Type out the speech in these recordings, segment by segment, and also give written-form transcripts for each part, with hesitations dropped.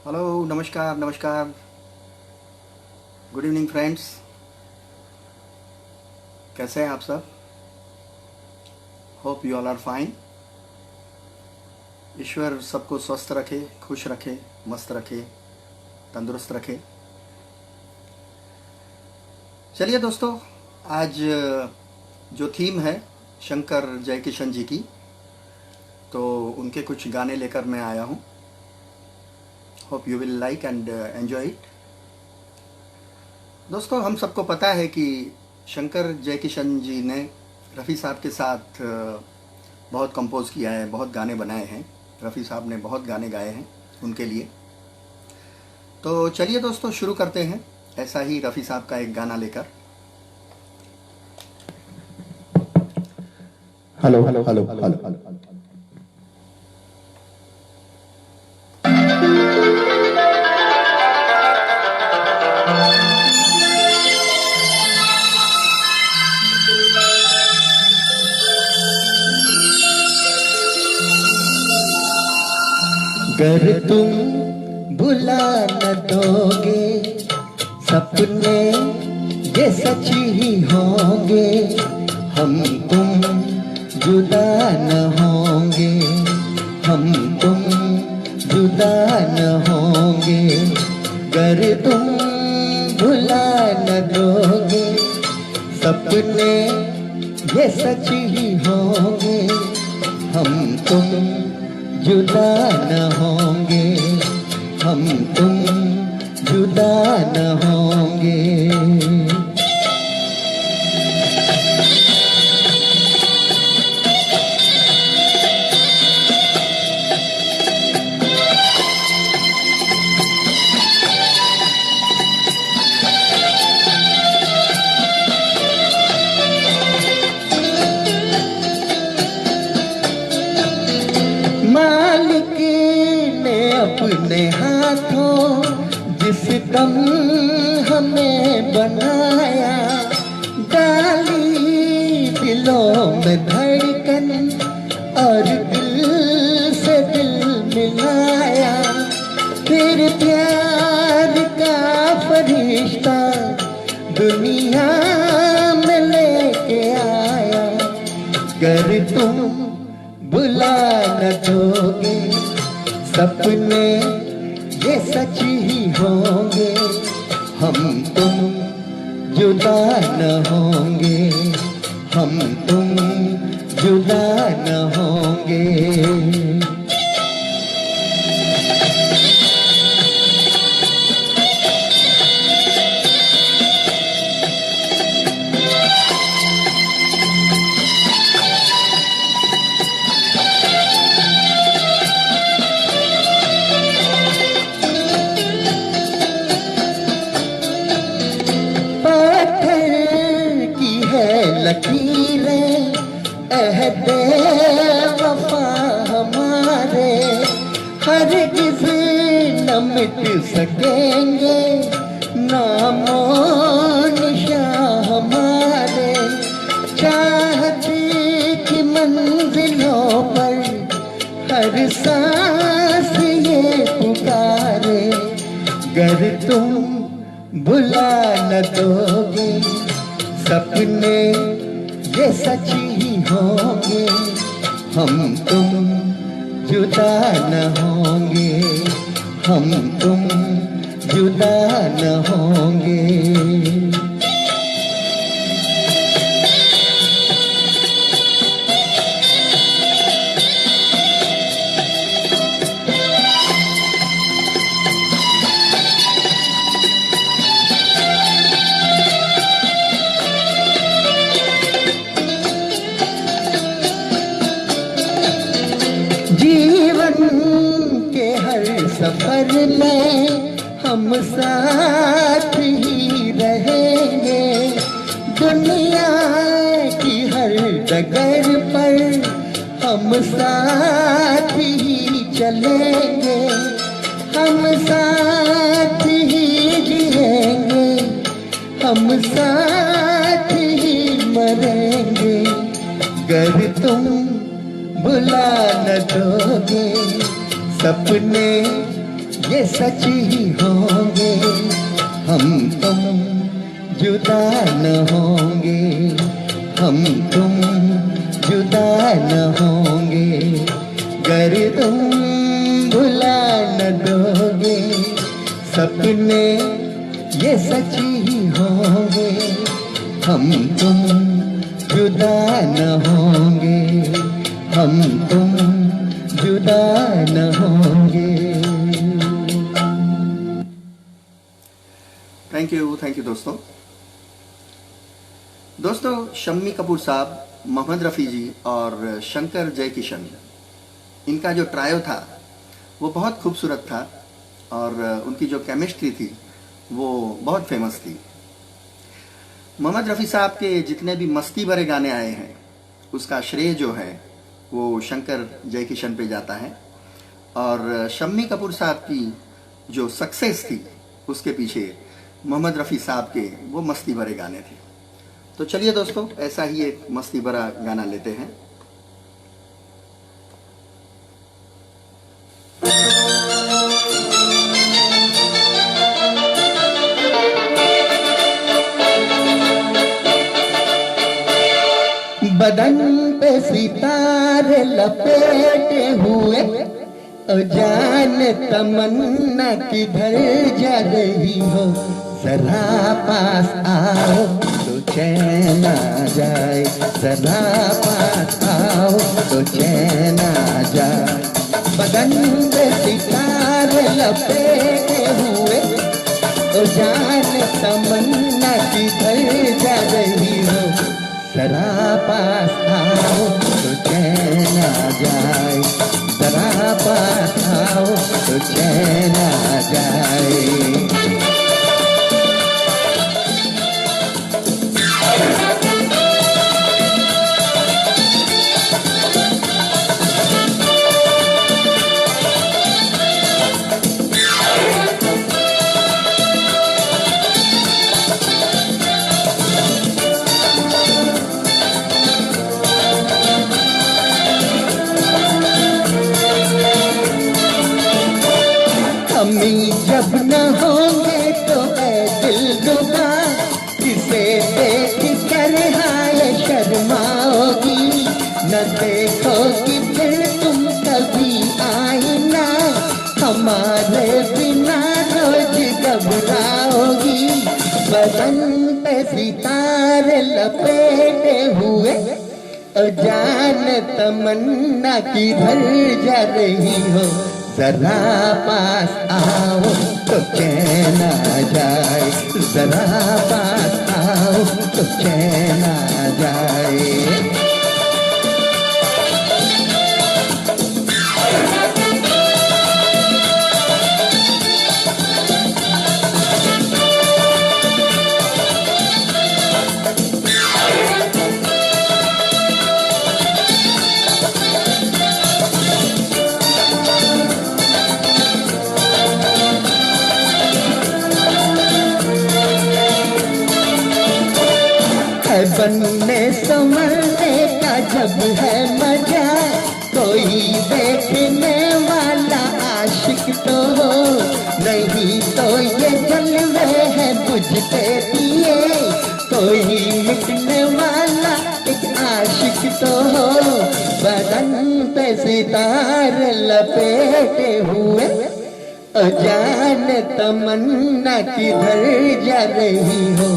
Hello, नमस्कार नमस्कार। Good evening friends. कैसे हैं आप सब? Hope you all are fine. ईश्वर सबको स्वस्थ रखे, खुश रखे, मस्त रखे, तंदुरुस्त रखे। चलिए दोस्तों, आज जो थीम है शंकर जयकिशन जी की, तो उनके कुछ गाने लेकर मैं आया हूँ। Hope you will like and enjoy it. दोस्तों, हम सबको पता है कि शंकर जयकिशन जी ने रफ़ी साहब के साथ बहुत कंपोज़ किया है, बहुत गाने बनाए हैं। रफ़ी साहब ने बहुत गाने गाए हैं उनके लिए। तो चलिए दोस्तों, शुरू करते हैं ऐसा ही रफ़ी साहब का एक गाना लेकर। Hello hello hello hello. गर तुम भुला न दोगे सपने ये सच ही होंगे, हम तुम जुदा न होंगे, हम तुम जुदा न होंगे। गर तुम भुला न दोगे सपने ये सच ही होंगे, हम तुम जुदा न होंगे, हम तुम जुदा न होंगे। मालिक ने अपने हाथों जिस दम हमें बनाया, डाली दिलों में धड़कन और दिल से दिल मिलाया। फिर प्यार का फरिश्ता दुनिया में लेके आया। गर तुम भुला न दोगे सपने ये सच ही होंगे, हम तुम जुदा न होंगे, हम तुम जुदा न होंगे। लकीरें अहदे वफा हमारे हरगिज़ न मिट सकेंगे, नामो निशान हमारे। चाहत की मंजिलों पर हर सांस ये पुकारे। गर तुम भुला न दोगे सपने ये सच ही होंगे, हम तुम जुदा न होंगे, हम तुम जुदा न होंगे। जीवन के हर सफर में हम साथ ही रहेंगे, दुनिया की हर डगर पर हम साथ ही चलेंगे, हम साथ ही जिएंगे, हम साथ ही मरेंगे। गर तुम भुला न दोगे सपने ये सच ही होंगे, हम तुम जुदा न होंगे, हम तुम जुदा न होंगे, गर तुम भुला न दोगे, सपने ये सच ही होंगे, हम तुम जुदा न होंगे, हम तुम जुदा न होंगे। थैंक यू दोस्तों। दोस्तों, शम्मी कपूर साहब, मोहम्मद रफ़ी जी और शंकर जयकिशन, इनका जो ट्रायो था वो बहुत खूबसूरत था और उनकी जो केमिस्ट्री थी वो बहुत फेमस थी। मोहम्मद रफ़ी साहब के जितने भी मस्ती भरे गाने आए हैं उसका श्रेय जो है वो शंकर जयकिशन पे जाता है, और शम्मी कपूर साहब की जो सक्सेस थी उसके पीछे मोहम्मद रफ़ी साहब के वो मस्ती भरे गाने थे। तो चलिए दोस्तों, ऐसा ही एक मस्ती भरा गाना लेते हैं। बदन पे सितारे लपेटे हुए, जान तमन्ना किधर जा रही हो, जरा पास आओ तो चैन आ जाए, जरा पास आओ तो चैन आ जाए। बदन पे सितारे लपेटे हुए, जान तमन्ना किधर जा रही हो, जरा पास आओ तो चैन आ जाए, जरा पास आओ तो चैन आ जाए। जब न होंगे तो ऐ दिलरुबा, जिसे देख कर हाय शर्माओगी, न देखोगी फिर तुम कभी आईना, हमारे बिना रोज घबराओगी। बदन पे सितारे लपेटे हुए, जान तमन्ना किधर जा रही हो, जरा पास आओ तो चैन आ जाए, जरा पास आओ तो चैन आ जाए। बनने संवरने का जब है मजा, कोई देखने वाला आशिक तो हो, नहीं तो ये जलवे हैं बुझते दिए, कोई मिटने वाला एक आशिक तो हो। बदन पे सितारे लपेटे हुए, जान तमन्ना किधर जा रही हो,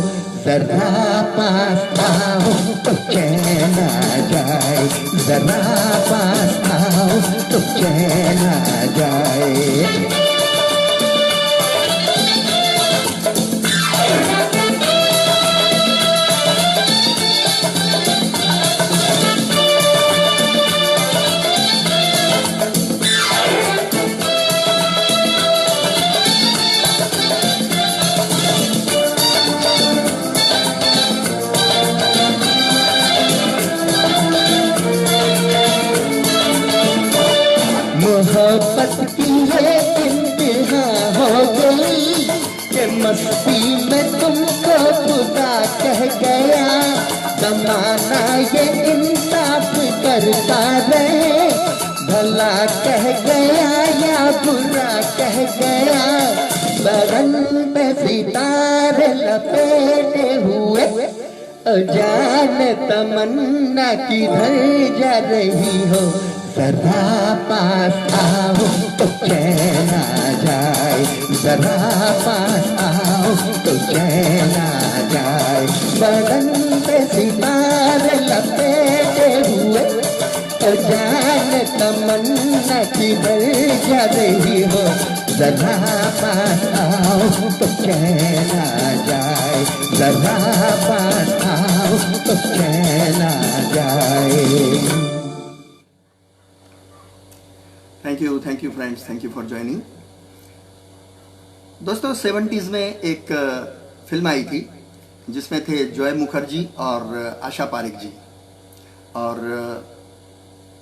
जरा पास आओ तो चैन आ जाए, जरा पास आओ तो चैन आ जाए। मोहब्बत की ये इंतहा हो गई कि मस्ती में तुमको खुदा कह गया, जमाना ये इंसाफ करता रहे, भला कह गया या बुरा कह गया, बदन पे सितारे लपेटे हुए, जान तमन्ना किधर जा रही हो, जरा पास आओ तो चैन आ जाए, जरा पास आओ तो चैन आ जाए, बदन पे सितारे लपेटे हुए, जान तमन्ना किधर जा रही हो, जरा पास आओ तो चैन आ जाए, जरा पास आओ तो चैन आ जाए। Thank you friends, thank you for joining. दोस्तों 70s में एक फिल्म आई थी जिसमें थे जॉय मुखर्जी और आशा पारेख जी, और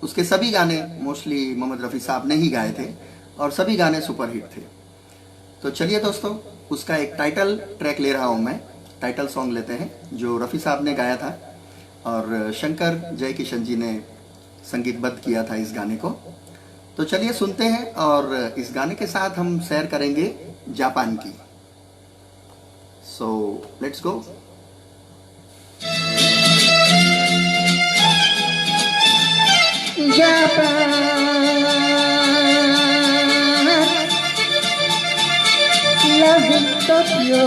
उसके सभी गाने मोस्टली मोहम्मद रफ़ी साहब ने ही गाए थे और सभी गाने सुपरहिट थे। तो चलिए दोस्तों, उसका एक टाइटल ट्रैक ले रहा हूँ मैं, टाइटल सॉन्ग लेते हैं जो रफ़ी साहब ने गाया था और शंकर जयकिशन जी ने संगीतबद्ध किया था इस गाने को। तो चलिए सुनते हैं और इस गाने के साथ हम सैर करेंगे जापान की। So let's go. Japan, loving Tokyo,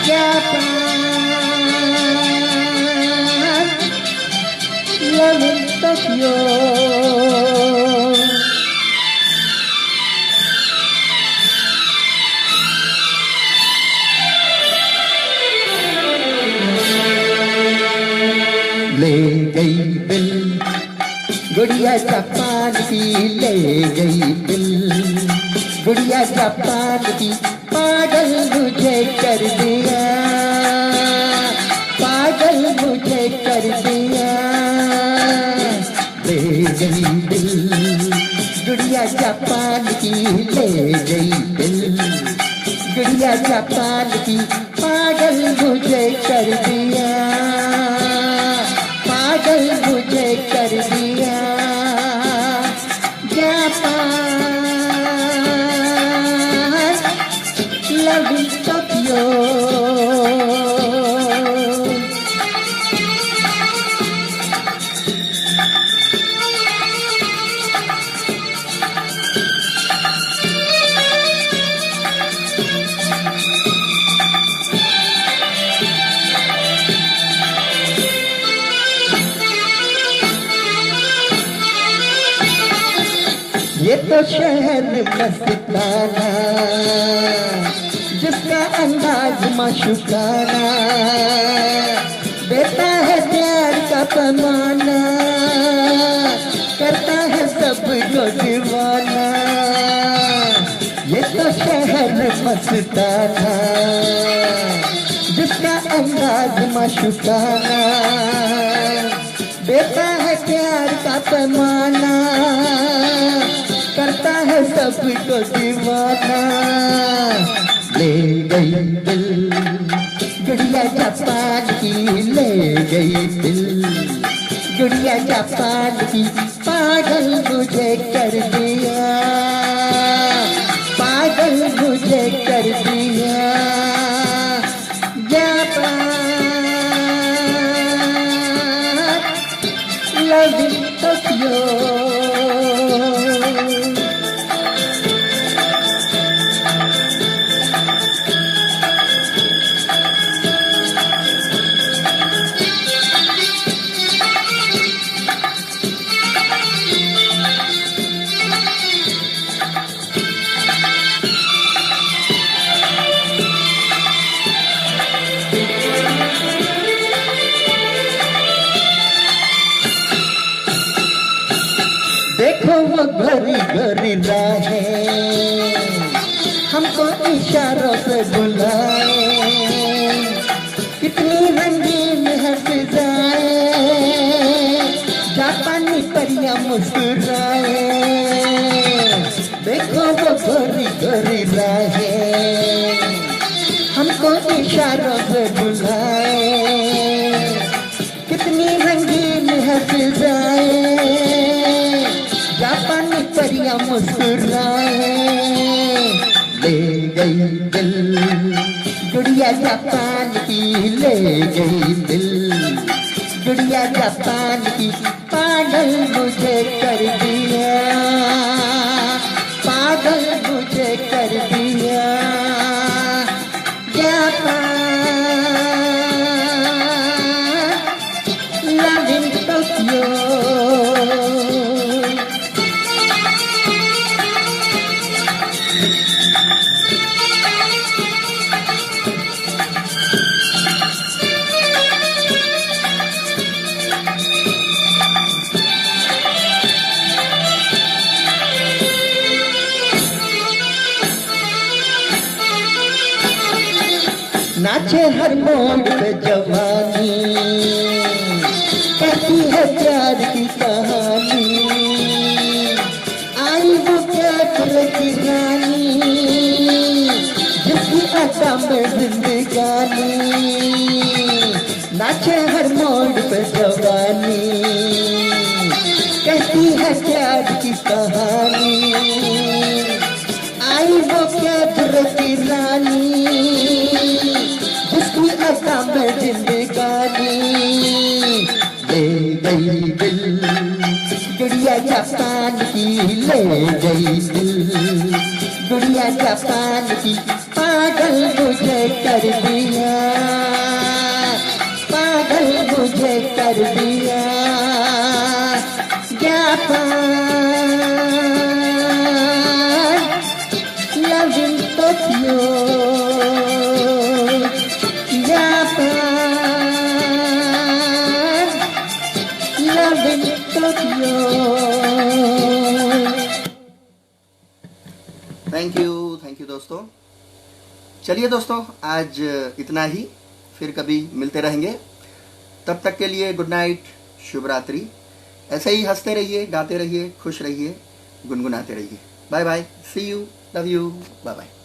Japan, loving Tokyo. ले गई दिल गुड़िया जापान की, ले गई दिल गुड़िया जापान की, पागल मुझे कर दिया, पागल मुझे कर दिया। ले गई दिल गुड़िया जापान की, ले गई दिल गुड़िया जापान की, पागल मुझे कर दिया, पागल मुझे कर दिया। जापान, लविंग टोक्यो, ये तो शहर मस्ताना, जिसका अंदाज माशुकाना, देता है प्यार का पैमाना, करता है सबको दीवाना। ये तो शहर मस्ताना, जिसका अंदाज माशुकाना, देता है प्यार का पैमाना, करता है सबको दीवाना। ले गई दिल गुड़िया जापान की, ले गई दिल गुड़िया जापान की, पागल मुझे कर दिया, पागल मुझे कर दिया। Japan, loving Tokyo. देखो वो गोरी गोरी राहें हमको इशारों से बुलाए, कितनी रंगीन है फिजाएं, जापानी परियां मुस्कुराए। देखो वो गोरी गोरी राहें हमको इशारों से बुलाए, कितनी रंगीन है फिजाएं, मुस्कुराए, ले गई दिल गुड़िया जापान की, ले गई दिल गुड़िया जापान की, पागल मुझे कर दिया, पागल मुझे कर दिया जापान, love in Tokyo. नाचे हर मोड़ पे जवानी, कहती है प्यार की कहानी, आई वो प्यार की रानी, जिसकी अदा में जिंदगानी, नाचे हर मोड़ पे जवानी, कहती है प्यार की कहानी, आई वो प्यार की रानी, जिसकी अदा में जिंदगानी, ले गई दिल गुड़िया जापान की, ले गई दिल गुड़िया जापान की, पागल मुझे कर दिया, पागल मुझे कर दिया Japan, love in Tokyo. Thank you दोस्तों। चलिए दोस्तों, आज इतना ही, फिर कभी मिलते रहेंगे। तब तक के लिए गुड नाइट, शुभ रात्रि। ऐसे ही हंसते रहिए, गाते रहिए, खुश रहिए, गुनगुनाते रहिए। Bye bye, see you, love you, bye bye.